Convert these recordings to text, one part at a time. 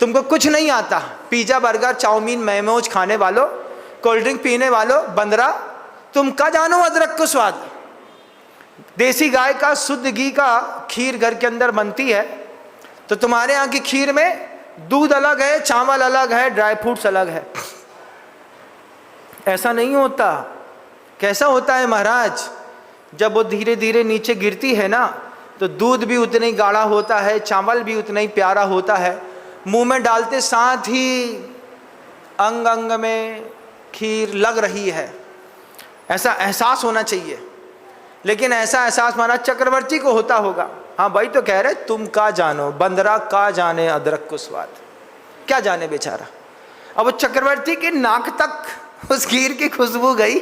तुमको कुछ नहीं आता, पिज्जा बर्गर चाउमीन मोमोज खाने वालों, कोल्ड ड्रिंक पीने वालों, बंदरा, तुम क्या जानो अदरक को स्वाद। देसी गाय का शुद्ध घी का खीर घर के अंदर बनती है, तो तुम्हारे यहाँ की खीर में दूध अलग है, चावल अलग है, ड्राई फ्रूट्स अलग है। ऐसा नहीं होता। कैसा होता है महाराज, जब वो धीरे धीरे नीचे गिरती है ना, तो दूध भी उतना ही गाढ़ा होता है, चावल भी उतना ही प्यारा होता है, मुंह में डालते साथ ही अंग अंग में खीर लग रही है, ऐसा एहसास होना चाहिए। लेकिन ऐसा एहसास महाराज चक्रवर्ती को होता होगा। हाँ भाई, तो कह रहे तुम का जानो, बंदरा का जाने अदरक को स्वाद, क्या जाने बेचारा। अब वो चक्रवर्ती के नाक तक उस खीर की खुशबू गई।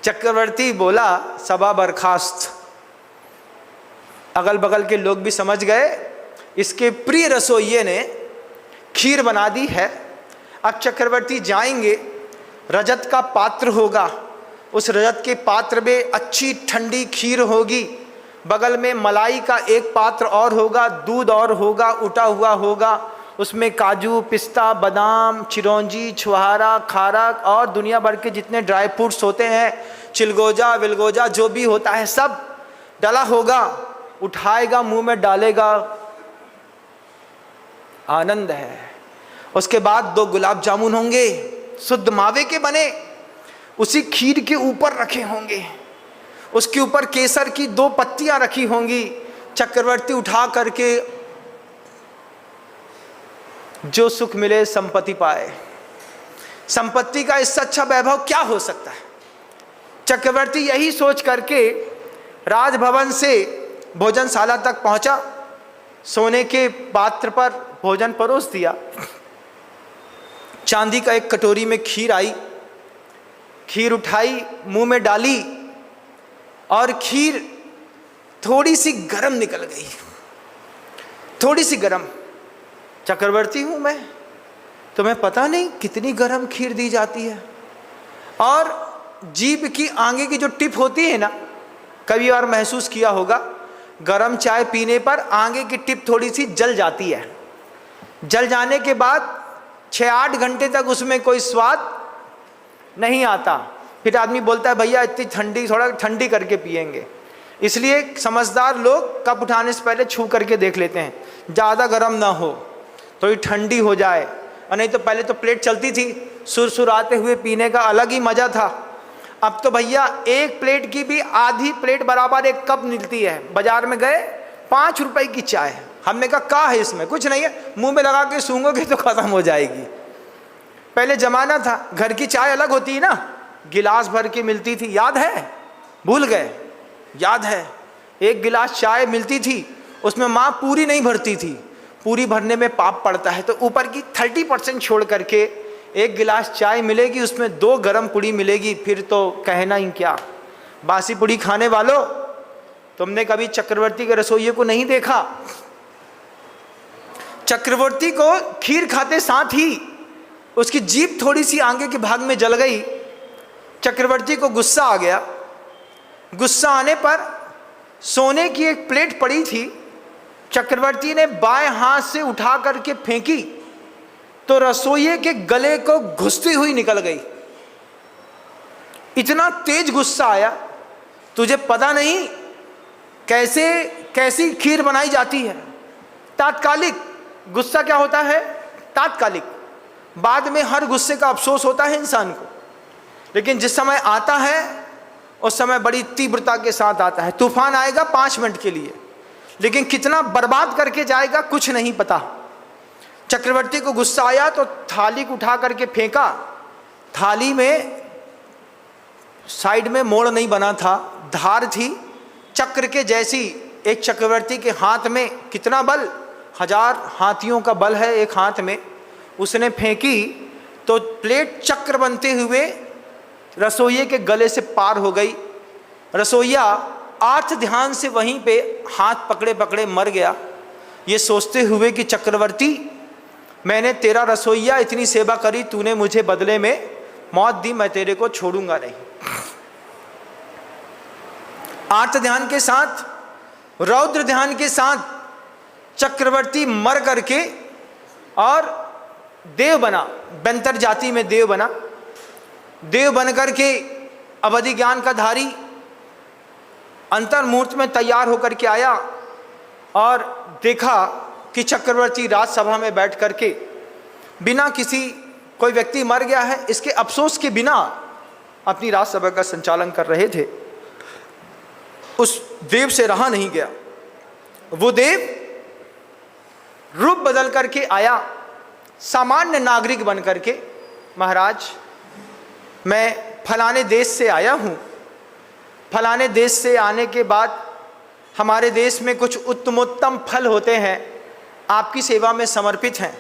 चक्रवर्ती बोला, सभा बर्खास्त। अगल बगल के लोग भी समझ गए इसके प्रिय रसोइये ने खीर बना दी है। अब चक्रवर्ती जाएंगे, रजत का पात्र होगा, उस रजत के पात्र में अच्छी ठंडी खीर होगी, बगल में मलाई का एक पात्र और होगा, दूध और होगा, उटा हुआ होगा, उसमें काजू पिस्ता बादाम चिरौंजी छुहारा खारक और दुनिया भर के जितने ड्राई फ्रूट्स होते हैं, चिलगोजा विलगोजा जो भी होता है सब डला होगा। उठाएगा, मुंह में डालेगा, आनंद है। उसके बाद 2 गुलाब जामुन होंगे, शुद्ध मावे के बने, उसी खीर के ऊपर रखे होंगे, उसके ऊपर केसर की 2 पत्तियां रखी होंगी। चक्रवर्ती उठा करके जो सुख मिले संपत्ति पाए। संपत्ति का इससे अच्छा वैभव क्या हो सकता है। चक्रवर्ती यही सोच करके राजभवन से भोजनशाला तक पहुंचा, सोने के पात्र पर भोजन परोस दिया। चांदी का एक कटोरी में खीर आई, खीर उठाई, मुंह में डाली और खीर थोड़ी सी गरम निकल गई, थोड़ी सी गरम। चक्रवर्ती हूं मैं, तुम्हें पता नहीं कितनी गरम खीर दी जाती है। और जीभ की आगे की जो टिप होती है ना, कभी बार महसूस किया होगा, गरम चाय पीने पर आगे की टिप थोड़ी सी जल जाती है। जल जाने के बाद 6-8 घंटे तक उसमें कोई स्वाद नहीं आता। फिर आदमी बोलता है भैया इतनी ठंडी, थोड़ा ठंडी करके पिएंगे। इसलिए समझदार लोग कप उठाने से पहले छू करके देख लेते हैं, ज़्यादा गर्म ना हो, थोड़ी ठंडी हो जाए। और नहीं तो पहले तो प्लेट चलती थी, सुर आते हुए पीने का अलग ही मज़ा था। अब तो भैया एक प्लेट की भी आधी प्लेट बराबर एक कप मिलती है। बाजार में गए 5 रुपए की चाय, हमने कहा है इसमें कुछ नहीं है, मुंह में लगा के सूंघोगे तो खत्म हो जाएगी। पहले जमाना था, घर की चाय अलग होती है ना, गिलास भर के मिलती थी, याद है? भूल गए? याद है, एक गिलास चाय मिलती थी, उसमें माँ पूरी नहीं भरती थी, पूरी भरने में पाप पड़ता है, तो ऊपर की 30% छोड़ करके एक गिलास चाय मिलेगी, उसमें 2 गरम पुड़ी मिलेगी, फिर तो कहना ही क्या। बासी पुड़ी खाने वालों, तुमने कभी चक्रवर्ती के रसोइये को नहीं देखा? चक्रवर्ती को खीर खाते साथ ही उसकी जीभ थोड़ी सी आगे के भाग में जल गई। चक्रवर्ती को गुस्सा आ गया। गुस्सा आने पर सोने की एक प्लेट पड़ी थी, चक्रवर्ती ने बाएं हाथ से उठा करके फेंकी तो रसोइये के गले को घुसती हुई निकल गई। इतना तेज गुस्सा आया, तुझे पता नहीं कैसी खीर बनाई जाती है। तात्कालिक गुस्सा क्या होता है? तात्कालिक, बाद में हर गुस्से का अफसोस होता है इंसान को, लेकिन जिस समय आता है उस समय बड़ी तीव्रता के साथ आता है। तूफान आएगा 5 मिनट के लिए, लेकिन कितना बर्बाद करके जाएगा कुछ नहीं पता। चक्रवर्ती को गुस्सा आया तो थाली को उठा करके फेंका। थाली में साइड में मोड़ नहीं बना था, धार थी चक्र के जैसी। एक चक्रवर्ती के हाथ में कितना बल, 1000 हाथियों का बल है एक हाथ में। उसने फेंकी तो प्लेट चक्र बनते हुए रसोइये के गले से पार हो गई। रसोइया आर्थ ध्यान से वहीं पे हाथ पकड़े पकड़े मर गया, ये सोचते हुए कि चक्रवर्ती, मैंने तेरा रसोइया इतनी सेवा करी, तूने मुझे बदले में मौत दी, मैं तेरे को छोड़ूंगा नहीं। आर्त ध्यान के साथ, रौद्र ध्यान के साथ चक्रवर्ती मर करके और देव बना, बंतर जाति में देव बना। देव बनकर के अवधि ज्ञान का धारी अंतर्मूर्त में तैयार होकर के आया और देखा कि चक्रवर्ती राजसभा में बैठ करके बिना किसी, कोई व्यक्ति मर गया है इसके अफसोस के बिना अपनी राजसभा का संचालन कर रहे थे। उस देव से रहा नहीं गया। वो देव रूप बदल करके आया, सामान्य नागरिक बन करके, महाराज मैं फलाने देश से आया हूँ, फलाने देश से आने के बाद हमारे देश में कुछ उत्तमोत्तम फल होते हैं, आपकी सेवा में समर्पित हैं।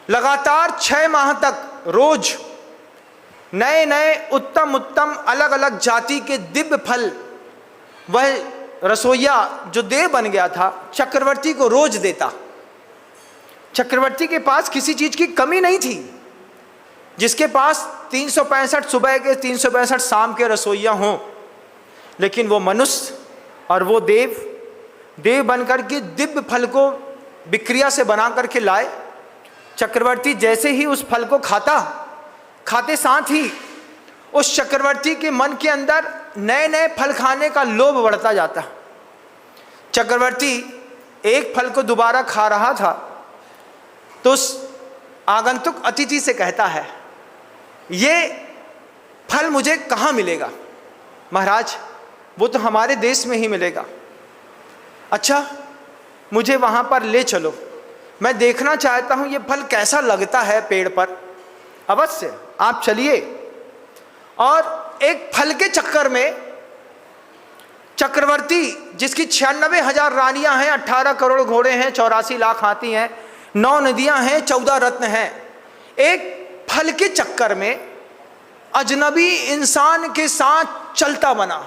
लगातार 6 माह तक रोज नए नए उत्तम उत्तम अलग अलग जाति के दिव्य फल वह रसोइया जो देव बन गया था चक्रवर्ती को रोज देता। चक्रवर्ती के पास किसी चीज की कमी नहीं थी। जिसके पास 365 सुबह के 365 शाम के रसोइया हों, लेकिन वो मनुष्य और वो देव बनकर के दिव्य फल को विक्रिया से बना करके लाए। चक्रवर्ती जैसे ही उस फल को खाते साथ ही उस चक्रवर्ती के मन के अंदर नए नए फल खाने का लोभ बढ़ता जाता। चक्रवर्ती एक फल को दोबारा खा रहा था तो उस आगंतुक अतिथि से कहता है, ये फल मुझे कहाँ मिलेगा? महाराज वो तो हमारे देश में ही मिलेगा। अच्छा मुझे वहाँ पर ले चलो, मैं देखना चाहता हूँ ये फल कैसा लगता है पेड़ पर। अवश्य आप चलिए। और एक फल के चक्कर में चक्रवर्ती जिसकी 96,000 रानियां हैं, 18 करोड़ घोड़े हैं, 84 लाख हाथी हैं, 9 नदियां हैं, 14 रत्न हैं, एक फल के चक्कर में अजनबी इंसान के साथ चलता बना।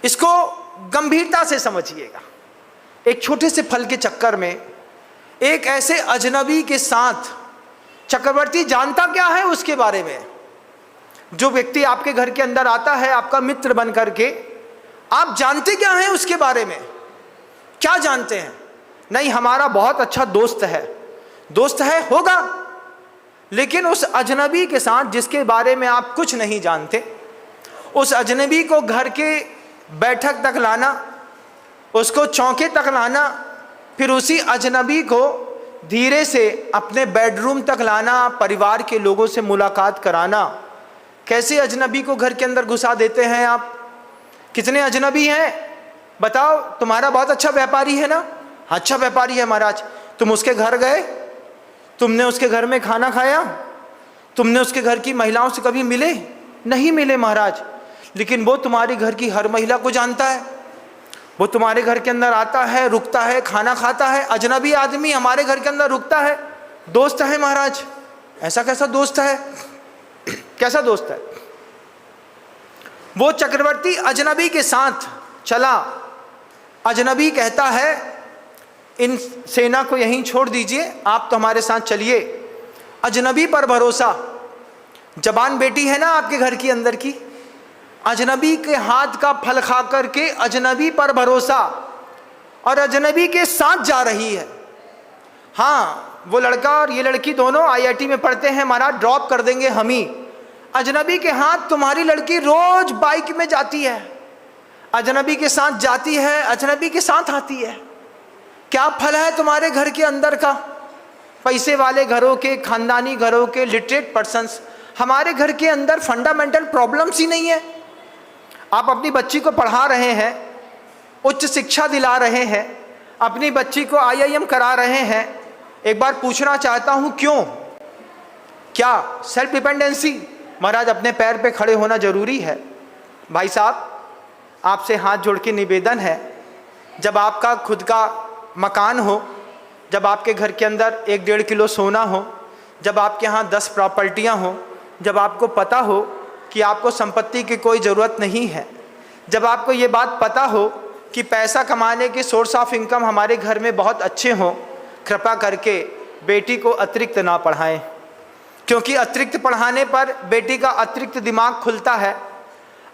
इसको गंभीरता से समझिएगा। एक छोटे से फल के चक्कर में एक ऐसे अजनबी के साथ चक्रवर्ती जानता क्या है उसके बारे में? जो व्यक्ति आपके घर के अंदर आता है आपका मित्र बन करके, आप जानते क्या हैं उसके बारे में? क्या जानते हैं? नहीं, हमारा बहुत अच्छा दोस्त है होगा, लेकिन उस अजनबी के साथ जिसके बारे में आप कुछ नहीं जानते, उस अजनबी को घर के बैठक तक लाना, उसको चौके तक लाना, फिर उसी अजनबी को धीरे से अपने बेडरूम तक लाना, परिवार के लोगों से मुलाकात कराना। कैसे अजनबी को घर के अंदर घुसा देते हैं आप? कितने अजनबी हैं बताओ? तुम्हारा बहुत अच्छा व्यापारी है ना? अच्छा व्यापारी है महाराज। तुम उसके घर गए, तुमने उसके घर में खाना खाया, तुमने उसके घर की महिलाओं से कभी मिले? नहीं मिले महाराज, लेकिन वो तुम्हारे घर की हर महिला को जानता है। वो तुम्हारे घर के अंदर आता है, रुकता है, खाना खाता है। अजनबी आदमी हमारे घर के अंदर रुकता है, दोस्त है महाराज। ऐसा कैसा दोस्त है? कैसा दोस्त है? वो चक्रवर्ती अजनबी के साथ चला। अजनबी कहता है इन सेना को यहीं छोड़ दीजिए, आप तो हमारे साथ चलिए। अजनबी पर भरोसा। जवान बेटी है ना आपके घर की अंदर की, अजनबी के हाथ का फल खा करके अजनबी पर भरोसा, और अजनबी के साथ जा रही है। हाँ, वो लड़का और ये लड़की दोनों IIT में पढ़ते हैं महाराज, ड्रॉप कर देंगे हम ही। अजनबी के हाथ तुम्हारी लड़की रोज बाइक में जाती है, अजनबी के साथ जाती है, अजनबी के साथ आती है। क्या फल है तुम्हारे घर के अंदर का? पैसे वाले घरों के, खानदानी घरों के, लिटरेट पर्सन्स। हमारे घर के अंदर फंडामेंटल प्रॉब्लम्स ही नहीं है। आप अपनी बच्ची को पढ़ा रहे हैं, उच्च शिक्षा दिला रहे हैं, अपनी बच्ची को IIM करा रहे हैं। एक बार पूछना चाहता हूं क्यों? क्या सेल्फ डिपेंडेंसी? महाराज अपने पैर पे खड़े होना जरूरी है। भाई साहब आपसे हाथ जोड़ के निवेदन है, जब आपका खुद का मकान हो, जब आपके घर के अंदर 1-1.5 किलो सोना हो, जब आपके यहाँ 10 प्रॉपर्टियाँ हो, जब आपको पता हो कि आपको संपत्ति की कोई ज़रूरत नहीं है, जब आपको ये बात पता हो कि पैसा कमाने के सोर्स ऑफ इनकम हमारे घर में बहुत अच्छे हों, कृपा करके बेटी को अतिरिक्त ना पढ़ाएं, क्योंकि अतिरिक्त पढ़ाने पर बेटी का अतिरिक्त दिमाग खुलता है।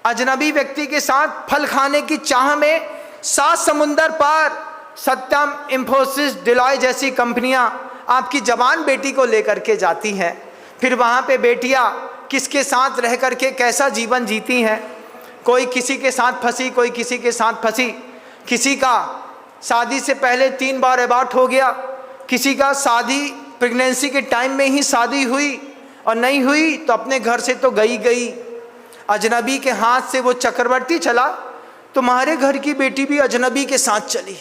अजनबी व्यक्ति के साथ फल खाने की चाह में 7 समुंदर पार सत्यम, इंफोसिस, डिलॉय जैसी कंपनियां आपकी जवान बेटी को लेकर के जाती हैं। फिर वहाँ पे बेटियां किसके साथ रह कर के कैसा जीवन जीती हैं। कोई किसी के साथ फंसी, कोई किसी के साथ फंसी। किसी का शादी से पहले 3 बार अबॉर्ट हो गया, किसी का शादी प्रेगनेंसी के टाइम में ही शादी हुई और नहीं हुई तो अपने घर से तो गई। अजनबी के हाथ से वो चक्रवर्ती चला, तुम्हारे घर की बेटी भी अजनबी के साथ चली।